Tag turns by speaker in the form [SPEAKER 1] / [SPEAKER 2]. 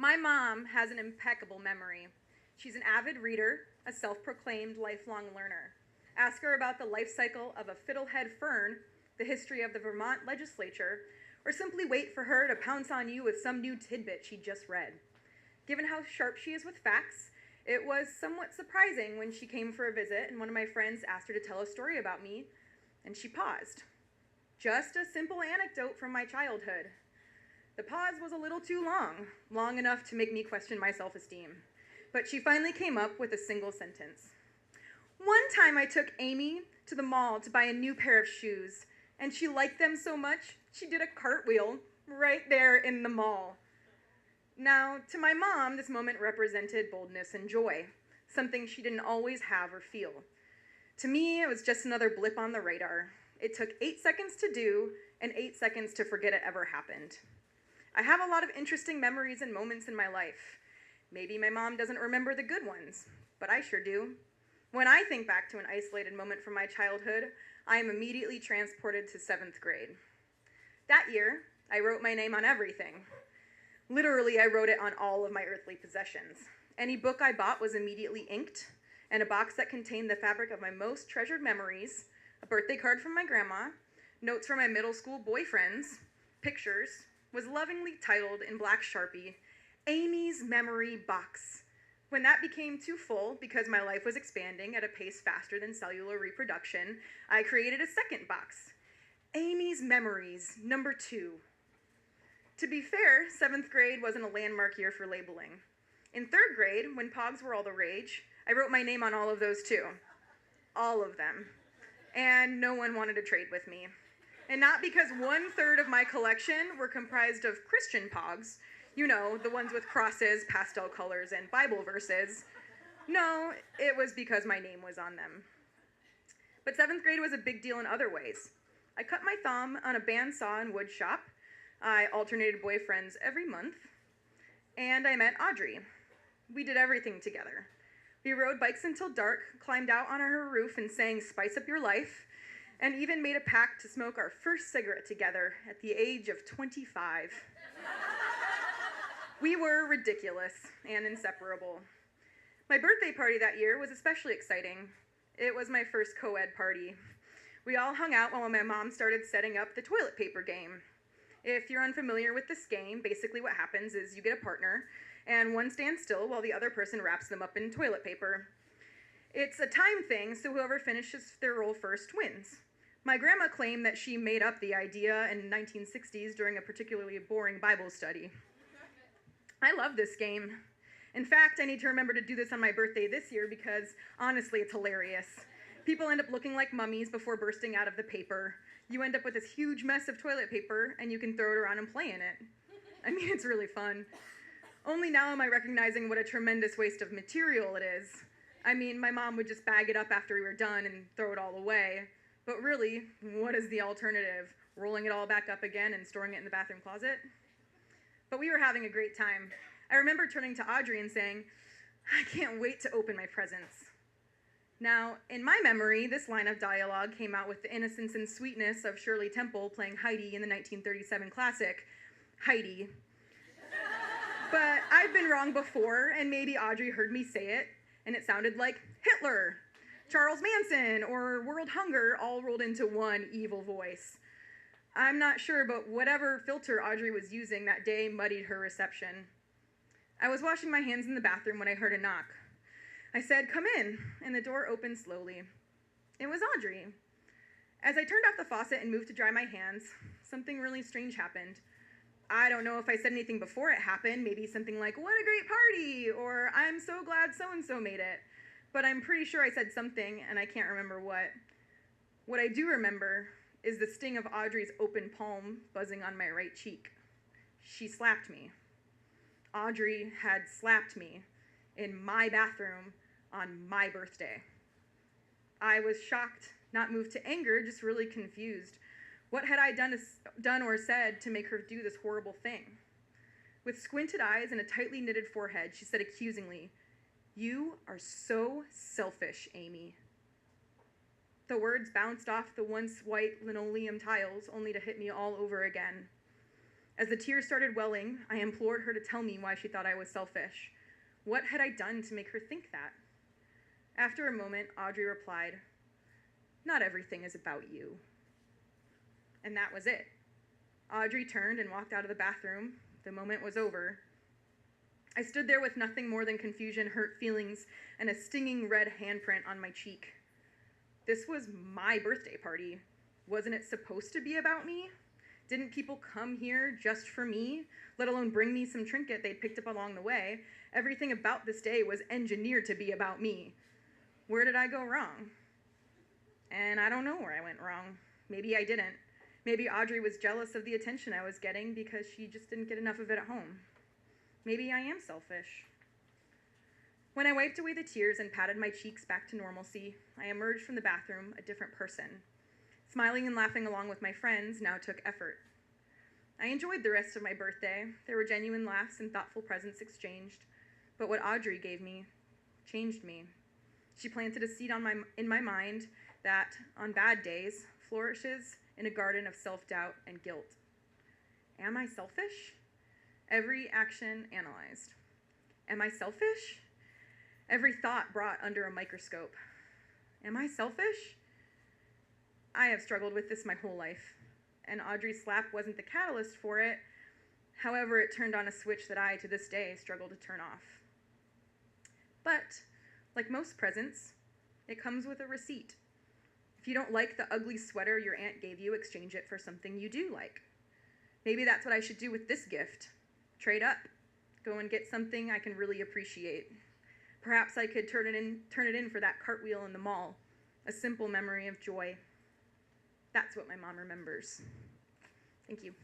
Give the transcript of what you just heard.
[SPEAKER 1] My mom has an impeccable memory. She's an avid reader, a self-proclaimed lifelong learner. Ask her about the life cycle of a fiddlehead fern, the history of the Vermont legislature, or simply wait for her to pounce on you with some new tidbit she just read. Given how sharp she is with facts, it was somewhat surprising when she came for a visit and one of my friends asked her to tell a story about me, and she paused. Just a simple anecdote from my childhood. The pause was a little too long enough to make me question my self-esteem. But she finally came up with a single sentence. One time I took Amy to the mall to buy a new pair of shoes, and she liked them so much, she did a cartwheel right there in the mall. Now, to my mom, this moment represented boldness and joy, something she didn't always have or feel. To me, it was just another blip on the radar. It took 8 seconds to do and 8 seconds to forget it ever happened. I have a lot of interesting memories and moments in my life. Maybe my mom doesn't remember the good ones, but I sure do. When I think back to an isolated moment from my childhood, I am immediately transported to 7th grade. That year, I wrote my name on everything. Literally, I wrote it on all of my earthly possessions. Any book I bought was immediately inked, and a box that contained the fabric of my most treasured memories, a birthday card from my grandma, notes from my middle school boyfriends, pictures, was lovingly titled in black Sharpie, Amy's Memory Box. When that became too full, because my life was expanding at a pace faster than cellular reproduction, I created a second box, Amy's Memories, number 2. To be fair, 7th grade wasn't a landmark year for labeling. In 3rd grade, when Pogs were all the rage, I wrote my name on all of those too. All of them. And no one wanted to trade with me. And not because 1/3 of my collection were comprised of Christian Pogs, you know, the ones with crosses, pastel colors, and Bible verses. No, it was because my name was on them. But 7th grade was a big deal in other ways. I cut my thumb on a bandsaw and wood shop. I alternated boyfriends every month. And I met Audrey. We did everything together. We rode bikes until dark, climbed out on her roof and sang Spice Up Your Life, and even made a pact to smoke our first cigarette together at the age of 25. We were ridiculous and inseparable. My birthday party that year was especially exciting. It was my first co-ed party. We all hung out while my mom started setting up the toilet paper game. If you're unfamiliar with this game, basically what happens is you get a partner, and one stands still while the other person wraps them up in toilet paper. It's a time thing, so whoever finishes their roll first wins. My grandma claimed that she made up the idea in the 1960s during a particularly boring Bible study. I love this game. In fact, I need to remember to do this on my birthday this year because, honestly, it's hilarious. People end up looking like mummies before bursting out of the paper. You end up with this huge mess of toilet paper, and you can throw it around and play in it. I mean, it's really fun. Only now am I recognizing what a tremendous waste of material it is. I mean, my mom would just bag it up after we were done and throw it all away. But really, what is the alternative? Rolling it all back up again and storing it in the bathroom closet? But we were having a great time. I remember turning to Audrey and saying, I can't wait to open my presents. Now, in my memory, this line of dialogue came out with the innocence and sweetness of Shirley Temple playing Heidi in the 1937 classic, Heidi. But I've been wrong before, and maybe Audrey heard me say it, and it sounded like Hitler, Charles Manson, or World Hunger all rolled into one evil voice. I'm not sure, but whatever filter Audrey was using that day muddied her reception. I was washing my hands in the bathroom when I heard a knock. I said, come in, and the door opened slowly. It was Audrey. As I turned off the faucet and moved to dry my hands, something really strange happened. I don't know if I said anything before it happened, maybe something like, what a great party, or I'm so glad so-and-so made it. But I'm pretty sure I said something, and I can't remember what. What I do remember is the sting of Audrey's open palm buzzing on my right cheek. She slapped me. Audrey had slapped me in my bathroom on my birthday. I was shocked, not moved to anger, just really confused. What had I done or said to make her do this horrible thing? With squinted eyes and a tightly knitted forehead, she said accusingly, "You are so selfish, Amy." The words bounced off the once white linoleum tiles, only to hit me all over again. As the tears started welling, I implored her to tell me why she thought I was selfish. What had I done to make her think that? After a moment, Audrey replied, "Not everything is about you." And that was it. Audrey turned and walked out of the bathroom. The moment was over. I stood there with nothing more than confusion, hurt feelings, and a stinging red handprint on my cheek. This was my birthday party. Wasn't it supposed to be about me? Didn't people come here just for me, let alone bring me some trinket they'd picked up along the way? Everything about this day was engineered to be about me. Where did I go wrong? And I don't know where I went wrong. Maybe I didn't. Maybe Audrey was jealous of the attention I was getting because she just didn't get enough of it at home. Maybe I am selfish. When I wiped away the tears and patted my cheeks back to normalcy, I emerged from the bathroom a different person. Smiling and laughing along with my friends now took effort. I enjoyed the rest of my birthday. There were genuine laughs and thoughtful presents exchanged. But what Audrey gave me changed me. She planted a seed in my mind that, on bad days, flourishes in a garden of self-doubt and guilt. Am I selfish? Every action analyzed. Am I selfish? Every thought brought under a microscope. Am I selfish? I have struggled with this my whole life, and Audrey's slap wasn't the catalyst for it. However, it turned on a switch that I, to this day, struggle to turn off. But, like most presents, it comes with a receipt. If you don't like the ugly sweater your aunt gave you, exchange it for something you do like. Maybe that's what I should do with this gift. Trade up. Go and get something I can really appreciate. Perhaps I could turn it in for that cartwheel in the mall, a simple memory of joy. That's what my mom remembers. Thank you.